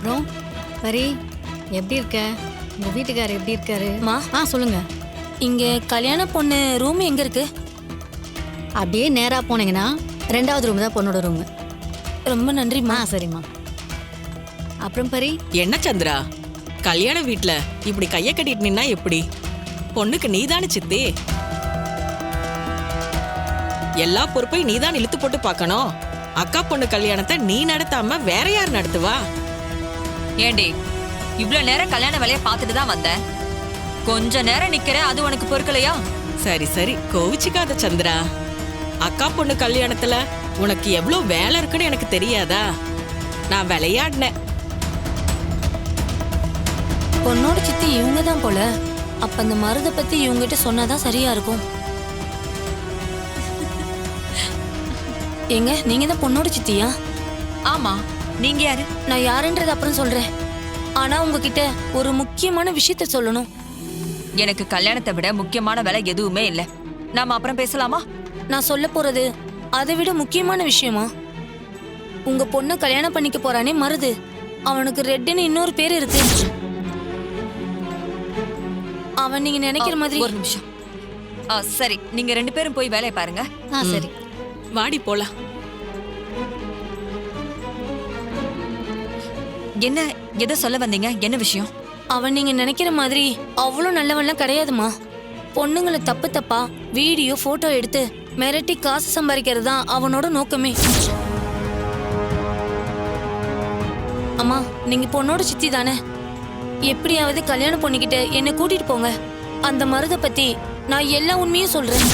அப்புறம் சரி, எப்படி இருக்க? உங்க வீட்டுக்காரர் எப்படி இருக்காரு? மா சொல்லுங்க. இங்க கல்யாண பொண்ணு ரூம் எங்க இருக்கு? அப்படியே நேரா போனீங்கன்னா 2வது ரூம் தான் பொண்ணோட ரூம். ரொம்ப நன்றிம்மா. சரிம்மா. அப்புறம் பரி, என்ன சந்திரா, கல்யாண வீட்ல இப்படி கைய கட்டிட்டு நின்னா எப்படி? பொண்ணுக்கு நீதானே சித்தி. எல்லா பொறுப்பையும் நீதான் இழுத்து போட்டு பார்க்கணும். அக்கா பொண்ணு கல்யாணத்தை நீ நடத்தாம வேற யார் நடத்துவா? ஏண்டி இவ்ளோ நேரம் கல்யாண வேலைய பார்த்துட்டு தான் வந்தேன். கொஞ்ச நேரம் நிக்கிறேன், அது உனக்கு பொறுக்கலையா? சரி சரி, கோவிச்சுக்காத சந்திரா. அக்கா பொண்ணு கல்யாணத்துல உனக்கு எவ்வளவு வேலை இருக்குன்னு எனக்கு தெரியாதா? நான் விளையாடினேன். பொண்ணோட சித்தி இவங்க தான் போல. அப்ப அந்த மருதை பத்தி இவங்ககிட்ட சொன்னாதான் சரியா இருக்கும். ஏங்க, நீங்க தான் பொண்ணோட சித்தியா? ஆமா, நீங்க யாரு? நான் யாருன்றது அப்புறம் சொல்றேன். ஆனா உங்ககிட்ட ஒரு முக்கியமான விஷயத்த சொல்லணும். எனக்கு கல்யாணத்தை விட முக்கியமான வேலை எதுவுமே இல்ல. நாம அப்புறம் பேசலாமா? நான் சொல்ல போறது அதை விட முக்கியமான விஷயமா? உங்க பொண்ணை கல்யாணம் பண்ணிக்க போறானே மருது, அவனுக்கு ரெட்டுன்னு இன்னொரு பேர் இருக்கு. அவன் நீங்க நினைக்கிற மாதிரி. ஒரு நிமிஷம். சரி, நீங்க 2 பேரும் போய் வேலையை பாருங்க. சரி. வாடி போலாம். என்ன எதை சொல்ல வந்தீங்க? என்ன விஷயம்? அவன் நீங்க நினைக்கிற மாதிரி அவ்வளோ நல்லவன்லாம் கிடையாதுமா. பொண்ணுங்களை தப்பு தப்பா வீடியோ போட்டோ எடுத்து மிரட்டி காசு சம்பாதிக்கிறது தான் அவனோட நோக்கமே. அம்மா, நீங்க பொண்ணோட சித்தி தானே? எப்படியாவது கல்யாணம் பண்ணிக்கிட்ட என்னை கூட்டிட்டு போங்க. அந்த மருதை பத்தி நான் எல்லா உண்மையும் சொல்றேன்.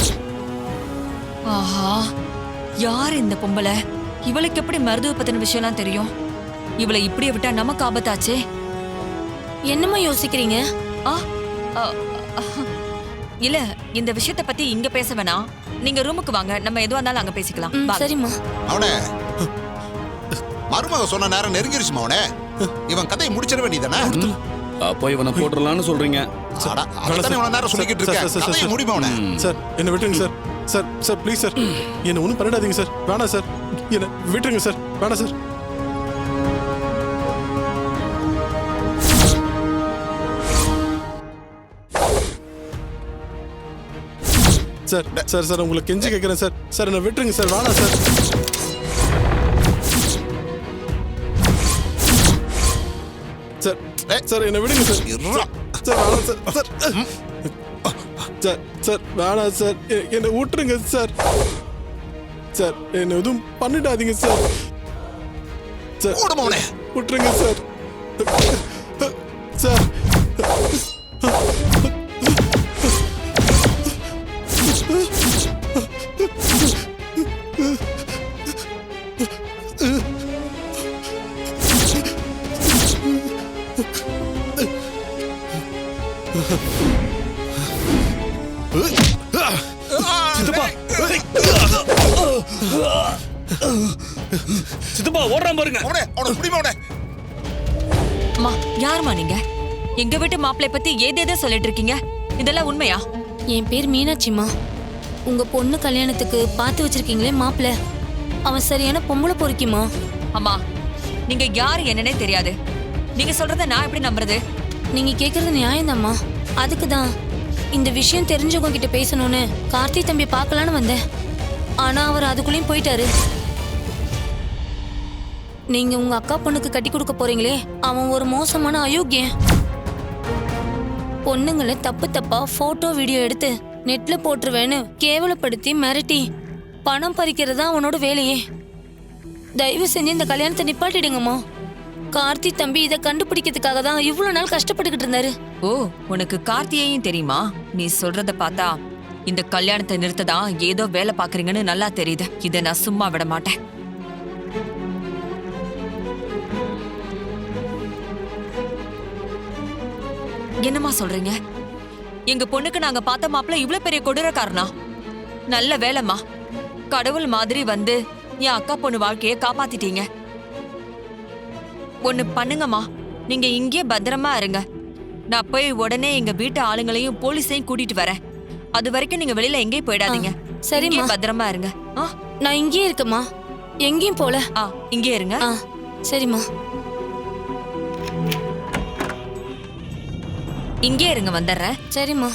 ஆஹா, யார் இந்த பொம்பளை? இவளுக்கு எப்படி மருதுவ பத்தின விஷயம்லாம் தெரியும்? இவளை இப்படியே விட்டா நமக்கு ஆபத்தாச்சே. என்னம்மா யோசிக்கிறீங்க? இல்ல, இந்த விஷயத்த பத்தி இங்க பேச வேணாம். நீங்க ரூமுக்கு வாங்க, நம்ம எதுவா இருந்தாலும் அங்க பேசிக்கலாம். சரிம்மா. அவனே, மருமக சொன்ன நேரம் நெருங்கிருச்சுமா. அவனே, இவன் கதையை முடிச்சிட வேண்டியதானே? அப்போ இவனை போட்டுடலான்னு சொல்றீங்க? நேரம் சொல்லிக்கிட்டு இருக்கேன். முடியுமா அவனே? சார், என்ன விட்டுருங்க sir. Sir sir please sir, என்ன ஒன்றும் பண்ணிடாதீங்க சார். வேணாம் சார், என்ன விட்டுருங்க சார். வேணாம் சார். சார் சார் சார் உங்களை கெஞ்சி கேட்குறேன் சார். சார் என்ன விட்டுருங்க சார். வேணாம் சார். சார் சார் என்ன விடுங்க சார். சார் வேணாம் சார். சார் சார் சார் வேணாம் சார், என்னை விட்டுருங்க சார். சார் என்ன எதுவும் பண்ணிடாதீங்க சார். சார் விட்டுருங்க சார். சார் சித்தப்பா ஓடுறான் பாருங்க. அம்மா, யாருமா நீங்க? எங்க வீட்டு மாப்பிள்ளை பத்தி ஏதேதோ சொல்லிட்டு இருக்கீங்க. இதெல்லாம் உண்மையா? என் பேர் மீனாட்சிமா. உங்க பொண்ணு கல்யாணத்துக்கு பார்த்து வச்சிருக்கீங்களே மாப்பிள்ள, அவன் சரியான பொம்பளை பொறுக்கிமா. அம்மா, நீங்க யாரு என்னன்னே தெரியாது. நீங்க சொல்றத நான் எப்படி நம்புறது? நீங்க கேக்குறது நியாயம்தாம்மா. அதுக்கு தான் இந்த விஷயம் தெரிஞ்சவங்க கிட்ட பேசணும்னு கார்த்தி தம்பி பார்க்கலான்னு வந்தேன். ஆனா அவர் அதுக்குள்ளேயும் போயிட்டாரு. நீங்க உங்க அக்கா பொண்ணுக்கு கட்டி கொடுக்க போறீங்களே, அவன் ஒரு மோசமான அயோக்கியன். பொண்ணுங்களை தப்பு தப்பா போட்டோ வீடியோ எடுத்து நெட்ல போட்டுருவேன்னு கேவலப்படுத்தி மிரட்டி பணம் பறிக்கிறதா அவனோட வேலையே. தயவு செஞ்சு இந்த கல்யாணத்தை நிப்பாட்டிடுங்கம்மா. கார்த்தி தம்பி இதை கண்டுபிடிக்கிறதுக்காக தான் இவ்வளவு நாள் கஷ்டப்பட்டுக்கிட்டு இருந்தாரு. ஓ, உனக்கு கார்த்தியையும் தெரியுமா? நீ சொல்றத பார்த்தா இந்த கல்யாணத்தை நிறுத்ததான் ஏதோ வேலை பாக்குறீங்கன்னு நல்லா தெரியுது. இதை நான் சும்மா விட மாட்டேன். என்னம்மா சொல்றீங்க? எங்க பொண்ணுக்கு நாங்க பார்த்த மாப்பிள்ள இவ்வளவு பெரிய கொடூரக்காரனா? நல்ல வேலைம்மா, கடவுள் மாதிரி வந்து என் அக்கா பொண்ணு வாழ்க்கைய காப்பாத்திட்டீங்க. ஒண்ணு பண்ணுங்கம்மா, நீங்க இங்கே பத்திரமா இருங்க. நான் போய் உடனே எங்க வீட்டு ஆளுங்களையும் போலீஸையும் கூட்டிட்டு வரேன். அது வரைக்கும் நீங்க வெளியில எங்கேயும் போயிடாதீங்க. சரிம்மா, பத்திரமா இருங்க. நான் இங்கேயே இருக்கேம்மா, எங்கேயும் போல. இங்கே இருங்க. சரிம்மா. இங்கே இருங்க, வந்துடுறேன். சரிம்மா.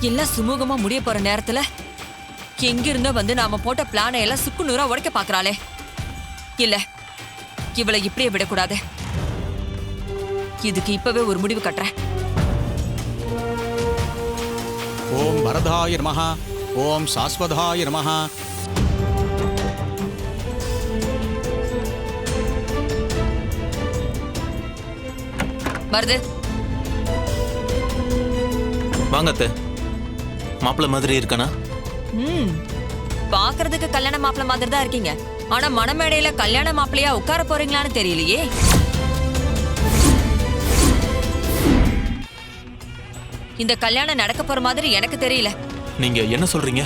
எல்லாம் சுமூகமா முடிய போற நேரத்துல எங்கிருந்தோ வந்து நாம போட்ட பிளானை எல்லாம் சுக்கு நூறா உடைக்க பாக்குறாளே. இல்ல, இவளை இப்படியே விடக்கூடாது. இதுக்கு இப்பவே ஒரு முடிவு கட்டுறேன். ஓம் வரதாய நமஹ, ஓம் சாஸ்வதாய நமஹ. வருது. வாங்க அத்தை. மாப்பிள்ள மாதிரி இருக்கானா? பாக்குறதுக்கு கல்யாண மாப்பிள்ள மாதிரி தான் இருக்கீங்க. ஆனா மணமேடையில கல்யாண மாப்பிள்ளையா உட்கார போறீங்களான்னு தெரியலையே. இந்த கல்யாணம் நடக்க போற மாதிரி எனக்கு தெரியல. நீங்க என்ன சொல்றீங்க?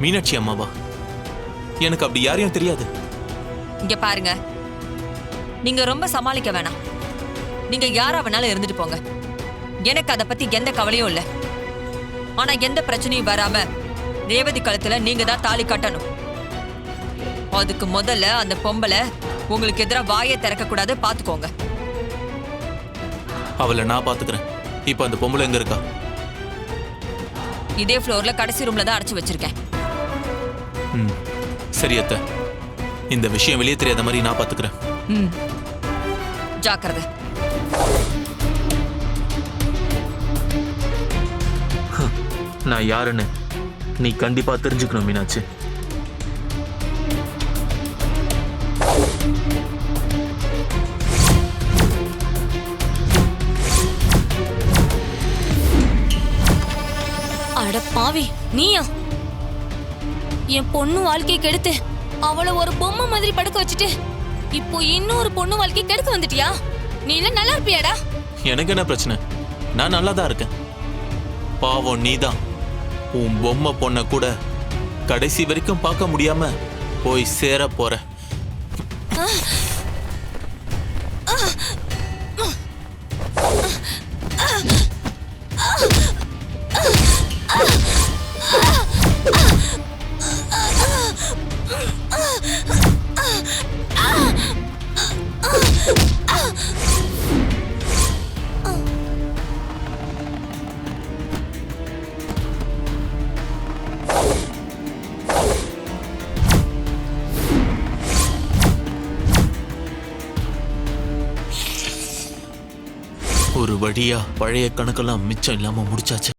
மீனாட்சி அம்மாவா? எனக்கு அப்படி யாரையும் தெரியாது. இங்க பாருங்க, நீங்க ரொம்ப சமாளிக்க வேணாம். நீங்க யாரா வேணாலும் இருந்துட்டு போங்க. எனக்கு அதை பத்தி எந்த கவலையும் இல்ல. ஆனா எந்த பிரச்சனையும் வராம ரேவதி கழுத்துல நீங்க தான் தாலி கட்டணும். அதுக்கு முதல்ல அந்த பொம்பளை உங்களுக்கு எதிராக வாயை திறக்க கூடாது, பாத்துக்கோங்க. அவளை நான் பாத்துக்கிறேன். இப்ப அந்த பொம்பளை எங்க இருக்கா? இதே ஃப்ளோர்ல கடைசி ரூம்ல தான் அடைச்சு வச்சிருக்கேன். சரி அத்தை, இந்த விஷயம் வெளியே தெரியாத மாதிரி நான் பாத்துக்கிறேன். ஜாக்கிரதை. நான் யாருன்னு நீ கண்டிப்பா தெரிஞ்சுக்கணும் மீனாட்சி. அட பாவி, நீயா? என் பொண்ணு வாழ்க்கையை கெடுத்து அவளை ஒரு பொம்மை மாதிரி படுக்க வச்சுட்டு இப்போ இன்னொரு பொண்ணு வாழ்க்கையை கெடுக்க வந்துட்டியா? நீ எல்லாம் நல்லா இருப்பியாடா? எனக்கு என்ன பிரச்சனை? நான் நல்லா தான் இருக்கேன். பாவம் நீதான் உன் பொம்மை பொண்ணை கூட கடைசி வரைக்கும் பார்க்க முடியாம போய் சேர போற. ஒரு வழியா பழைய கணக்கெல்லாம் மிச்சம் இல்லாம முடிச்சாச்சு.